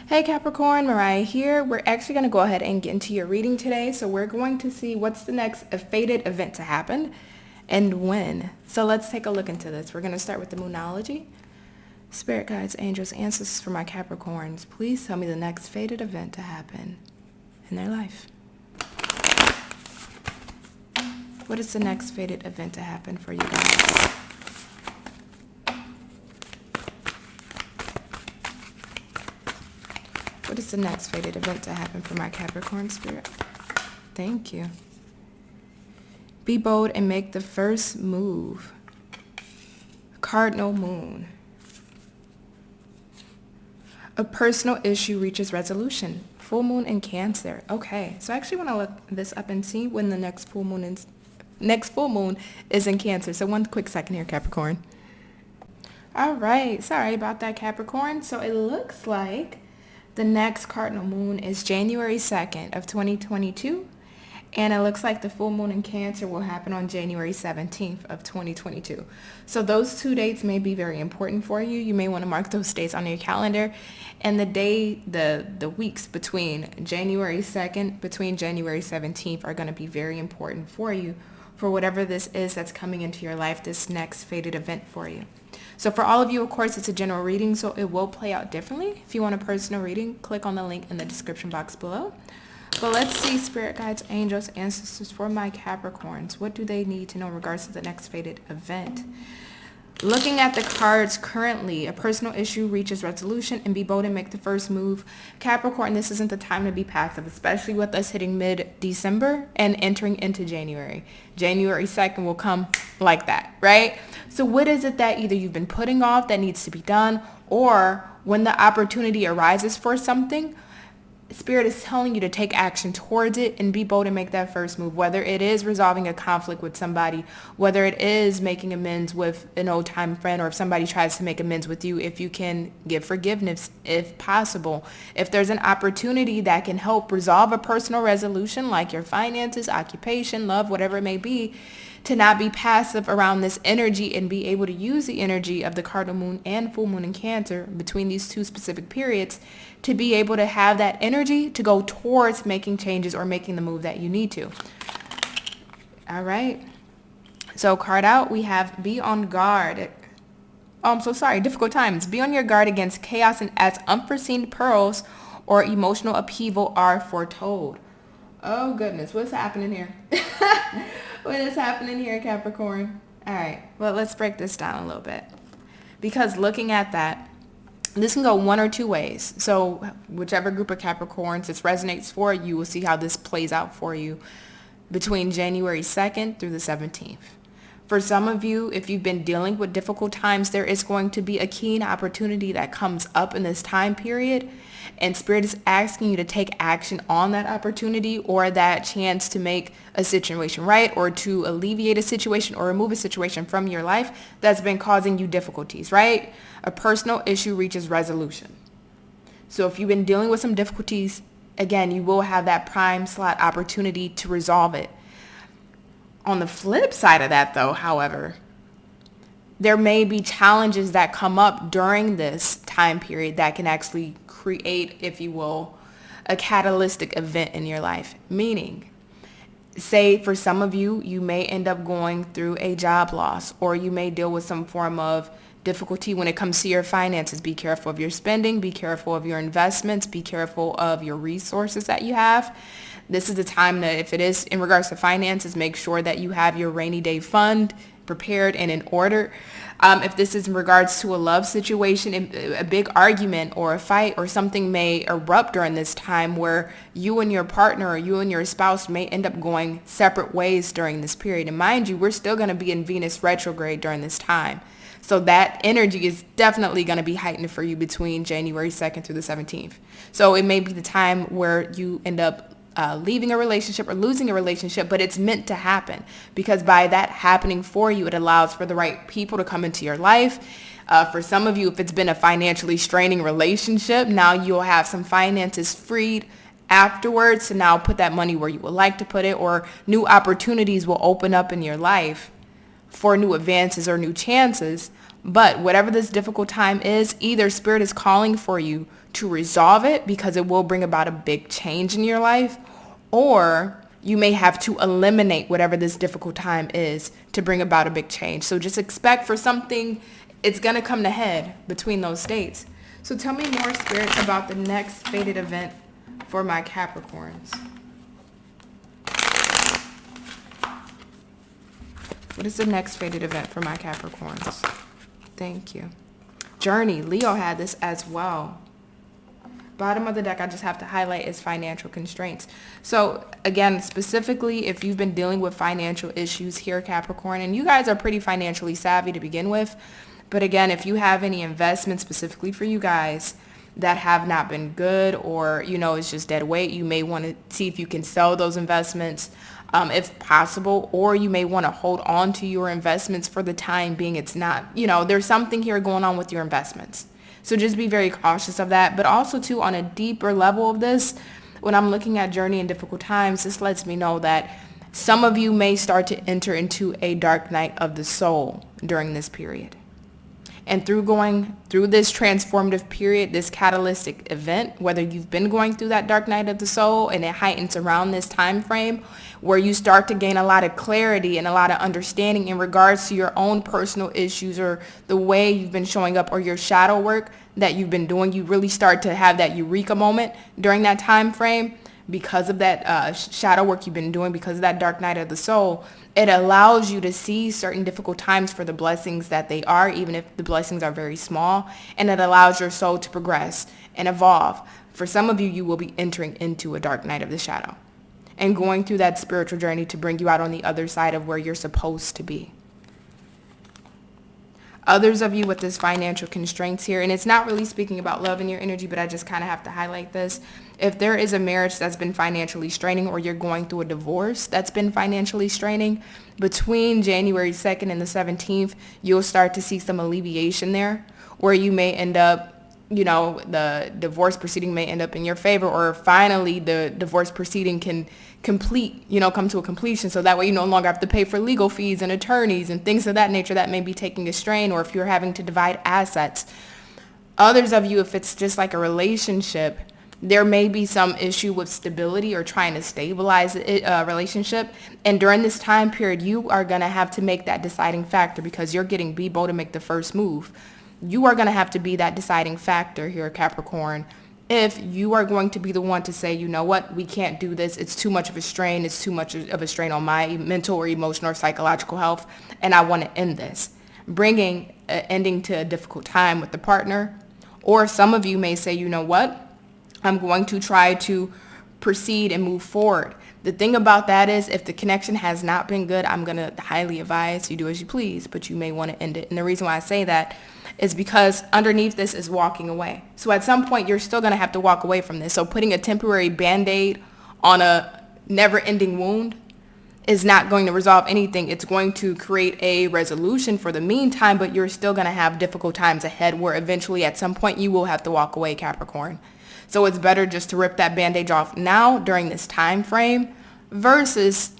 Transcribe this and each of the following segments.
Hey Capricorn, Mariah here. We're actually going to go ahead and get into your reading today. So we're going to see what's the next fated event to happen and when. So let's take a look into this. We're going to start with the Moonology. Spirit guides, angels, ancestors for my Capricorns, please tell me the next fated event to happen in their life. What is the next fated event to happen for you guys? What is the next fated event to happen for my Capricorn spirit? Thank you. Be bold and make the first move. Cardinal Moon. A personal issue reaches resolution. Full moon in Cancer. Okay, so I actually want to look this up and see when the next full moon is in Cancer. So one quick second here, Capricorn. All right, sorry about that, Capricorn. So it looks like the next cardinal moon is January 2nd of 2022, and it looks like the full moon in Cancer will happen on January 17th of 2022. So those two dates may be very important for you. You may want to mark those dates on your calendar, and the weeks between January 2nd, between January 17th are going to be very important for you for whatever this is that's coming into your life, this next fated event for you. So for all of you, of course, it's a general reading, so it will play out differently. If you want a personal reading, click on the link in the description box below. But let's see, spirit guides, angels, ancestors for my Capricorns. What do they need to know in regards to the next fated event? Looking at the cards currently, a personal issue reaches resolution and be bold and make the first move. Capricorn, this isn't the time to be passive, especially with us hitting mid-December and entering into January. January 2nd will come like that, right? So what is it that either you've been putting off that needs to be done, or when the opportunity arises for something, Spirit is telling you to take action towards it and be bold and make that first move, whether it is resolving a conflict with somebody, whether it is making amends with an old time friend, or if somebody tries to make amends with you, if you can give forgiveness if possible. If there's an opportunity that can help resolve a personal resolution like your finances, occupation, love, whatever it may be, to not be passive around this energy and be able to use the energy of the cardinal moon and full moon in Cancer between these two specific periods to be able to have that energy to go towards making changes or making the move that you need to. All right. So card out, we have be on guard. Oh, I'm so sorry. Difficult times. Be on your guard against chaos and as unforeseen perils or emotional upheaval are foretold. Oh, goodness. What's happening here? What is happening here, Capricorn? All right. Well, let's break this down a little bit. Because looking at that, this can go one or two ways. So whichever group of Capricorns this resonates for, you will see how this plays out for you between January 2nd through the 17th. For some of you, if you've been dealing with difficult times, there is going to be a keen opportunity that comes up in this time period. And Spirit is asking you to take action on that opportunity or that chance to make a situation right, or to alleviate a situation or remove a situation from your life that's been causing you difficulties, right? A personal issue reaches resolution. So if you've been dealing with some difficulties, again, you will have that prime slot opportunity to resolve it. On the flip side of that, though, however, there may be challenges that come up during this time period that can actually create, if you will, a catalytic event in your life. Meaning, say for some of you, you may end up going through a job loss, or you may deal with some form of difficulty when it comes to your finances. Be careful of your spending, be careful of your investments, be careful of your resources that you have. This is the time that, if it is in regards to finances, make sure that you have your rainy day fund prepared and in order. If this is in regards to a love situation, a big argument or a fight or something may erupt during this time where you and your partner or you and your spouse may end up going separate ways during this period. And mind you, we're still going to be in Venus retrograde during this time. So that energy is definitely going to be heightened for you between January 2nd through the 17th. So it may be the time where you end up leaving a relationship or losing a relationship, but it's meant to happen, because by that happening for you, it allows for the right people to come into your life. For some of you, if it's been a financially straining relationship, now you'll have some finances freed afterwards to now put that money where you would like to put it, or new opportunities will open up in your life for new advances or new chances But whatever this difficult time is, either Spirit is calling for you to resolve it because it will bring about a big change in your life, or you may have to eliminate whatever this difficult time is to bring about a big change. So just expect for something, it's going to come to head between those dates. So tell me more, Spirit, about the next fated event for my Capricorns. What is the next fated event for my Capricorns? Thank you. Journey. Leo had this as well. Bottom of the deck, I just have to highlight is financial constraints. So again, specifically, if you've been dealing with financial issues here, Capricorn, and you guys are pretty financially savvy to begin with, but again, if you have any investments specifically for you guys that have not been good, or, you know, it's just dead weight, you may want to see if you can sell those investments if possible, or you may want to hold on to your investments for the time being. It's not, you know, there's something here going on with your investments. So just be very cautious of that. But also too, on a deeper level of this, when I'm looking at journey in difficult times, this lets me know that some of you may start to enter into a dark night of the soul during this period. And through going through this transformative period, this catalytic event, whether you've been going through that dark night of the soul and it heightens around this time frame where you start to gain a lot of clarity and a lot of understanding in regards to your own personal issues or the way you've been showing up or your shadow work that you've been doing, you really start to have that eureka moment during that time frame because of that shadow work you've been doing, because of that dark night of the soul. It allows you to see certain difficult times for the blessings that they are, even if the blessings are very small, and it allows your soul to progress and evolve. For some of you, you will be entering into a dark night of the shadow and going through that spiritual journey to bring you out on the other side of where you're supposed to be. Others of you with this financial constraints here, and it's not really speaking about love in your energy, but I just kind of have to highlight this. If there is a marriage that's been financially straining, or you're going through a divorce that's been financially straining, between January 2nd and the 17th, you'll start to see some alleviation there, where you may end up, you know, the divorce proceeding may end up in your favor, or finally the divorce proceeding can complete, you know, come to a completion. So that way you no longer have to pay for legal fees and attorneys and things of that nature that may be taking a strain, or if you're having to divide assets. Others of you, if it's just like a relationship, there may be some issue with stability or trying to stabilize a relationship. And during this time period, you are going to have to make that deciding factor because you're getting Bebo to make the first move. You are going to have to be that deciding factor here, Capricorn, if you are going to be the one to say, you know what, we can't do this. It's too much of a strain. It's too much of a strain on my mental or emotional or psychological health, and I want to end this, bringing an ending to a difficult time with the partner. Or some of you may say, you know what, I'm going to try to proceed and move forward. The thing about that is, if the connection has not been good, I'm going to highly advise you do as you please, but you may want to end it. And the reason why I say that is because underneath this is walking away. So at some point, you're still going to have to walk away from this. So putting a temporary Band-Aid on a never-ending wound is not going to resolve anything. It's going to create a resolution for the meantime, but you're still going to have difficult times ahead where eventually at some point you will have to walk away, Capricorn. So it's better just to rip that Band-Aid off now during this time frame versus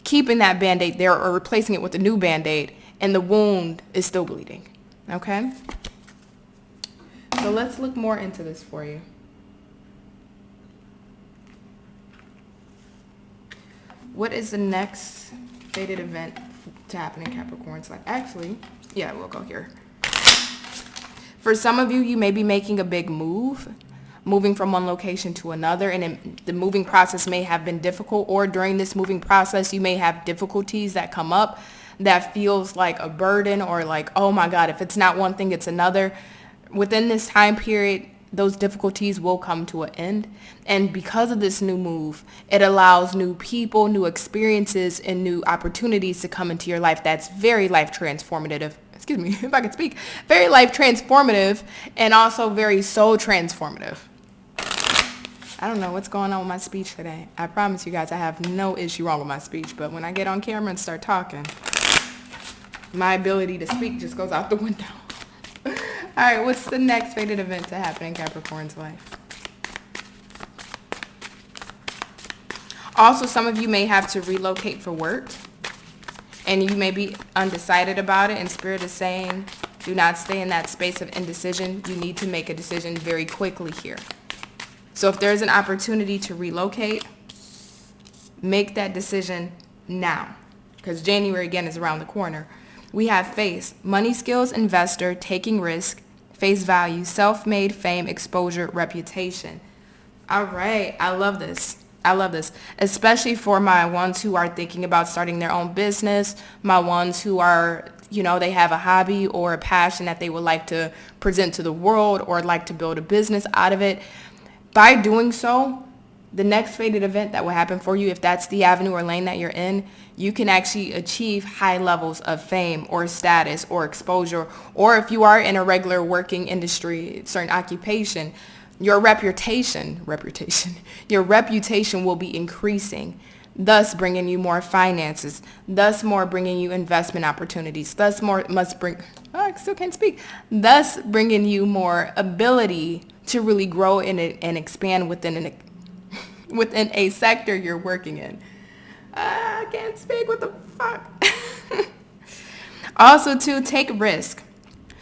keeping that Band-Aid there or replacing it with a new Band-Aid and the wound is still bleeding. Okay? So let's look more into this for you. What is the next fated event to happen in Capricorn's life? Actually, yeah, we'll go here. For some of you, you may be making a big move, moving from one location to another, and the moving process may have been difficult, or during this moving process, you may have difficulties that come up that feels like a burden, or like, oh my God, if it's not one thing, it's another. Within this time period, those difficulties will come to an end. And because of this new move, it allows new people, new experiences, and new opportunities to come into your life. That's very life transformative. Excuse me, if I could speak. Very life transformative and also very soul transformative. I don't know what's going on with my speech today. I promise you guys I have no issue wrong with my speech, but when I get on camera and start talking, my ability to speak just goes out the window. All right, what's the next fated event to happen in Capricorn's life? Also, some of you may have to relocate for work, and you may be undecided about it, and Spirit is saying Do not stay in that space of indecision. You need to make a decision very quickly here. So if there's an opportunity to relocate, make that decision now, because January again is around the corner. We have face, money, skills, investor, taking risk, face value, self-made, fame, exposure, reputation. All right, I love this. I love this, especially for my ones who are thinking about starting their own business, my ones who are, they have a hobby or a passion that they would like to present to the world or like to build a business out of it. By doing so, the next fated event that will happen for you, if that's the avenue or lane that you're in, you can actually achieve high levels of fame or status or exposure. Or if you are in a regular working industry, certain occupation, your reputation will be increasing, thus bringing you more finances, thus more bringing you investment opportunities, thus bringing you more ability to really grow in it and expand within a sector you're working in. I can't speak, what the fuck? Also, to take risk.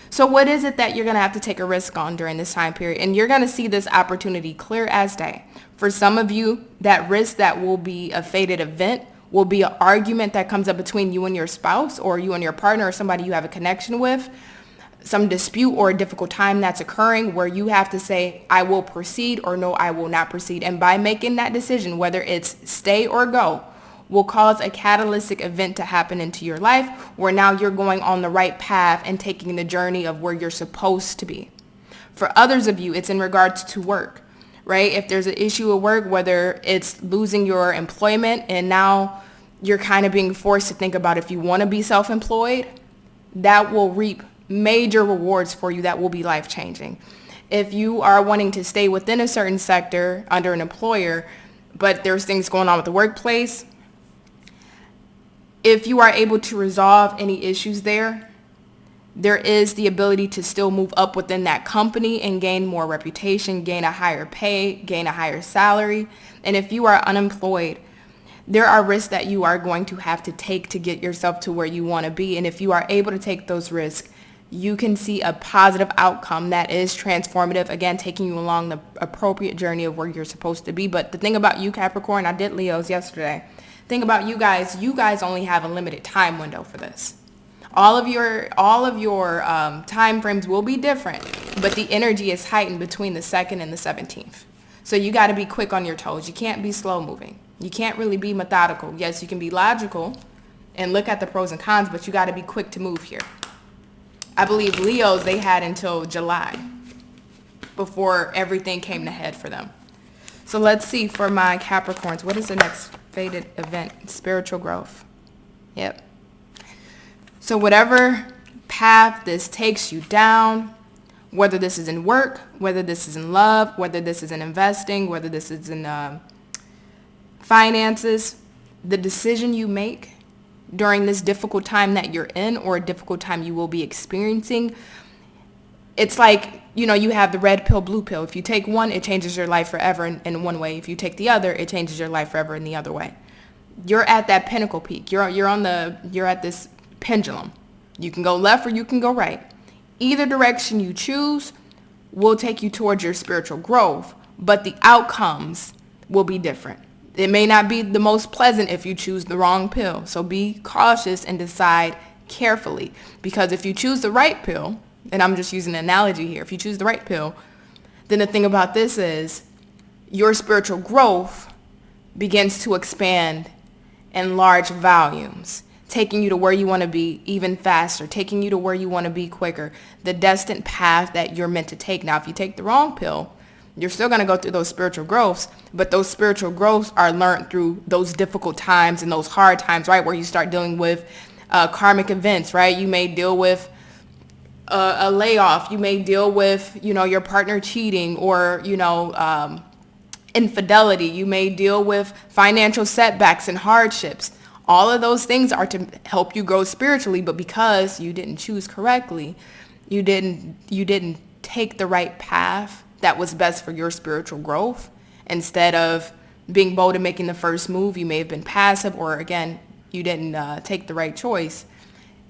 So what is it that you're going to have to take a risk on during this time period? And you're going to see this opportunity clear as day. For some of you, that risk that will be a fated event will be an argument that comes up between you and your spouse or you and your partner or somebody you have a connection with, some dispute or a difficult time that's occurring where you have to say, I will proceed, or no, I will not proceed. And by making that decision, whether it's stay or go, will cause a catalytic event to happen into your life where now you're going on the right path and taking the journey of where you're supposed to be. For others of you, it's in regards to work, right? If there's an issue at work, whether it's losing your employment and now you're kind of being forced to think about if you want to be self-employed, that will reap major rewards for you that will be life-changing. If you are wanting to stay within a certain sector under an employer, but there's things going on with the workplace, if you are able to resolve any issues there is the ability to still move up within that company and gain more reputation, gain a higher pay, gain a higher salary. And if you are unemployed, there are risks that you are going to have to take to get yourself to where you want to be. And if you are able to take those risks, you can see a positive outcome that is transformative, again, taking you along the appropriate journey of where you're supposed to be. But the thing about you, Capricorn, I did Leos yesterday. Think about you guys only have a limited time window for this. All of your time frames will be different, but the energy is heightened between the 2nd and the 17th. So you got to be quick on your toes. You can't be slow moving. You can't really be methodical. Yes, you can be logical and look at the pros and cons, but you got to be quick to move here. I believe Leos, they had until July before everything came to head for them. So let's see for my Capricorns, what is the next fated event? Spiritual growth. Yep. So whatever path this takes you down, whether this is in work, whether this is in love, whether this is in investing, whether this is in finances, the decision you make during this difficult time that you're in or a difficult time you will be experiencing, it's like, you have the red pill, blue pill. If you take one, it changes your life forever in one way. If you take the other, it changes your life forever in the other way. You're at that pinnacle peak. You're at this pendulum. You can go left or you can go right. Either direction you choose will take you towards your spiritual growth, but the outcomes will be different. It may not be the most pleasant if you choose the wrong pill. So be cautious and decide carefully, because if you choose the right pill, and I'm just using an analogy here, if you choose the right pill, then the thing about this is your spiritual growth begins to expand in large volumes, taking you to where you want to be even faster, taking you to where you want to be quicker, the destined path that you're meant to take. Now, if you take the wrong pill, you're still going to go through those spiritual growths, but those spiritual growths are learned through those difficult times and those hard times, right, where you start dealing with karmic events, right? You may deal with a layoff. You may deal with, your partner cheating or, infidelity. You may deal with financial setbacks and hardships. All of those things are to help you grow spiritually, but because you didn't choose correctly, you didn't take the right path that was best for your spiritual growth. Instead of being bold and making the first move, you may have been passive, or again, you didn't take the right choice.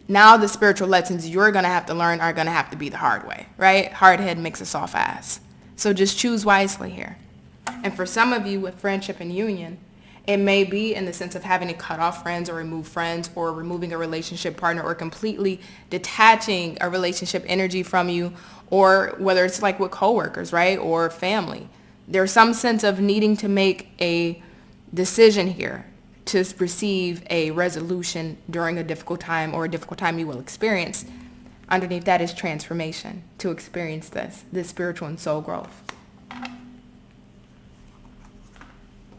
Now the spiritual lessons you're going to have to learn are going to have to be the hard way, right? Hard head makes a soft ass. So just choose wisely here. And for some of you with friendship and union, it may be in the sense of having to cut off friends or remove friends or removing a relationship partner or completely detaching a relationship energy from you, or whether it's like with coworkers, right? Or family. There's some sense of needing to make a decision here to receive a resolution during a difficult time or a difficult time you will experience. Underneath that is transformation to experience this spiritual and soul growth.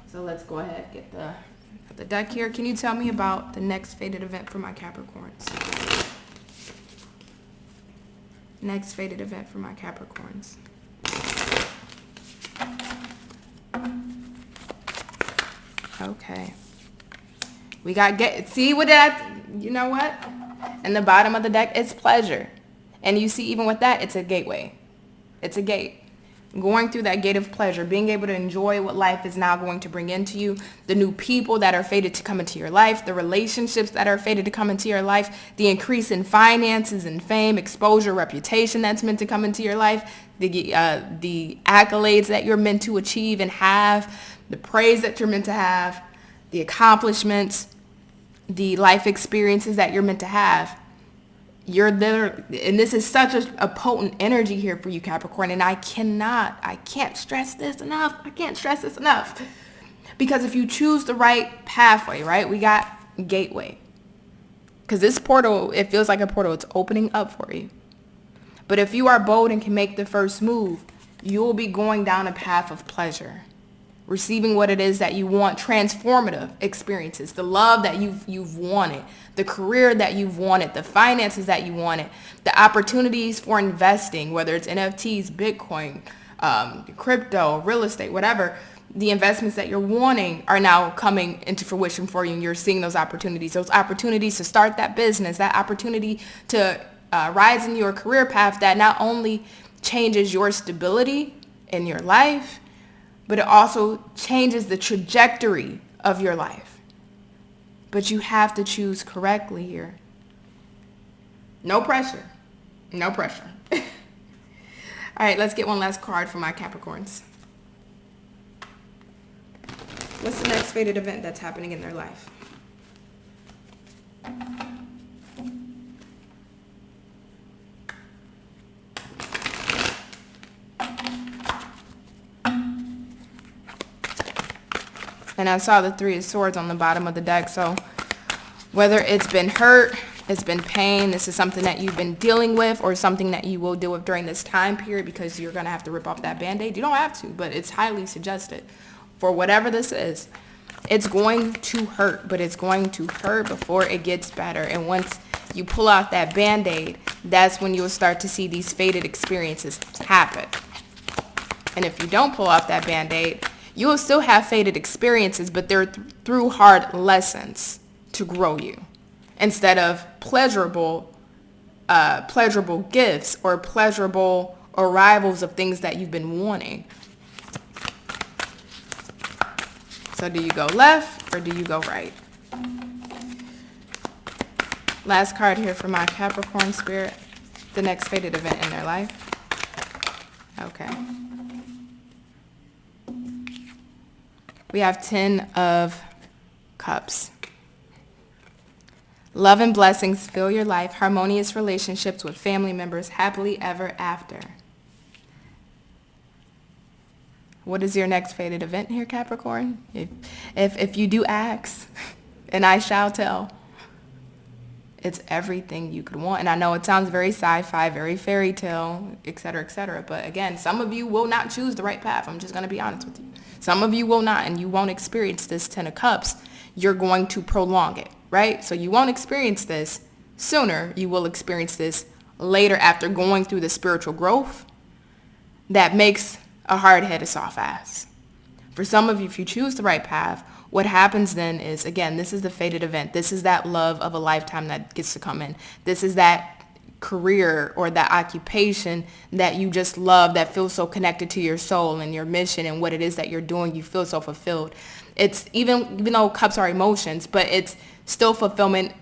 So let's go ahead and get the deck here. Can you tell me about the next fated event for my Capricorns? Next fated event for my Capricorns. Okay. We got see what that, you know what? In the bottom of the deck, it's pleasure. And you see, even with that, it's a gateway. It's a gate. Going through that gate of pleasure, being able to enjoy what life is now going to bring into you, the new people that are fated to come into your life, the relationships that are fated to come into your life, the increase in finances and fame, exposure, reputation that's meant to come into your life, the accolades that you're meant to achieve and have, the praise that you're meant to have, the accomplishments, the life experiences that you're meant to have. You're there, and this is such a potent energy here for you, Capricorn, and I can't stress this enough. I can't stress this enough. Because if you choose the right pathway, right, we got gateway. Because this portal, it feels like a portal. It's opening up for you. But if you are bold and can make the first move, you will be going down a path of pleasure, receiving what it is that you want, transformative experiences, the love that you've wanted, the career that you've wanted, the finances that you wanted, the opportunities for investing, whether it's NFTs, Bitcoin, crypto, real estate, whatever. The investments that you're wanting are now coming into fruition for you, and you're seeing those opportunities to start that business, that opportunity to rise in your career path that not only changes your stability in your life, but it also changes the trajectory of your life. But you have to choose correctly here. No pressure. No pressure. All right, let's get one last card for my Capricorns. What's the next fated event that's happening in their life? And I saw the Three of Swords on the bottom of the deck. So whether it's been hurt, it's been pain, this is something that you've been dealing with or something that you will deal with during this time period because you're going to have to rip off that Band-Aid. You don't have to, but it's highly suggested. For whatever this is, it's going to hurt, but it's going to hurt before it gets better. And once you pull out that Band-Aid, that's when you'll start to see these fated experiences happen. And if you don't pull off that Band-Aid, you will still have fated experiences, but they're through hard lessons to grow you instead of pleasurable gifts or pleasurable arrivals of things that you've been wanting. So do you go left or do you go right? Last card here for my Capricorn spirit, the next fated event in their life. Okay. We have 10 of Cups. Love and blessings fill your life. Harmonious relationships with family members. Happily ever after. What is your next fated event here, Capricorn? If you do ask, and I shall tell, it's everything you could want. And I know it sounds very sci-fi, very fairy tale, etc., but again, some of you will not choose the right path. I'm just going to be honest with you. Some of you will not, and you won't experience this 10 of Cups. You're going to prolong it, right? So you won't experience this sooner. You will experience this later after going through the spiritual growth that makes a hard head a soft ass. For some of you, if you choose the right path, what happens then is, again, this is the fated event. This is that love of a lifetime that gets to come in. This is that career or that occupation that you just love, that feels so connected to your soul and your mission and what it is that you're doing. You feel so fulfilled. It's even though Cups are emotions, but it's still fulfillment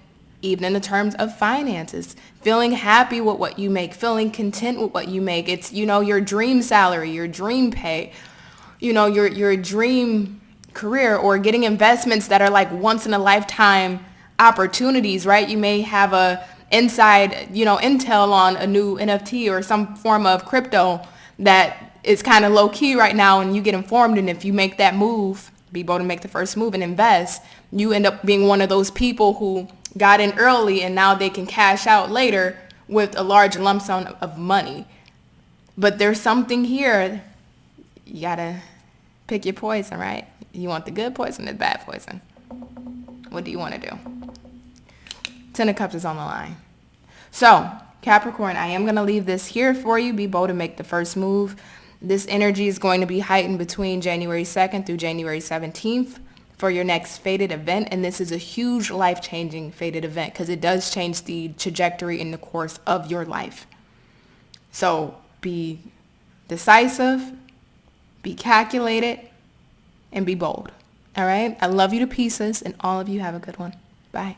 even in the terms of finances, feeling happy with what you make, feeling content with what you make. It's, your dream salary, your dream pay, your dream career, or getting investments that are like once in a lifetime opportunities, right? You may have a inside, intel on a new NFT or some form of crypto that is kind of low key right now, and you get informed. And if you make that move, be able to make the first move and invest, you end up being one of those people who got in early and now they can cash out later with a large lump sum of money. But there's something here. You gotta pick your poison, right? You want the good poison or the bad poison? What do you want to do? 10 of Cups is on the line. So, Capricorn, I am going to leave this here for you. Be bold to make the first move. This energy is going to be heightened between January 2nd through January 17th for your next FATED event. And this is a huge life-changing FATED event because it does change the trajectory in the course of your life. So, be decisive, be calculated, and be bold. All right? I love you to pieces, and all of you have a good one. Bye.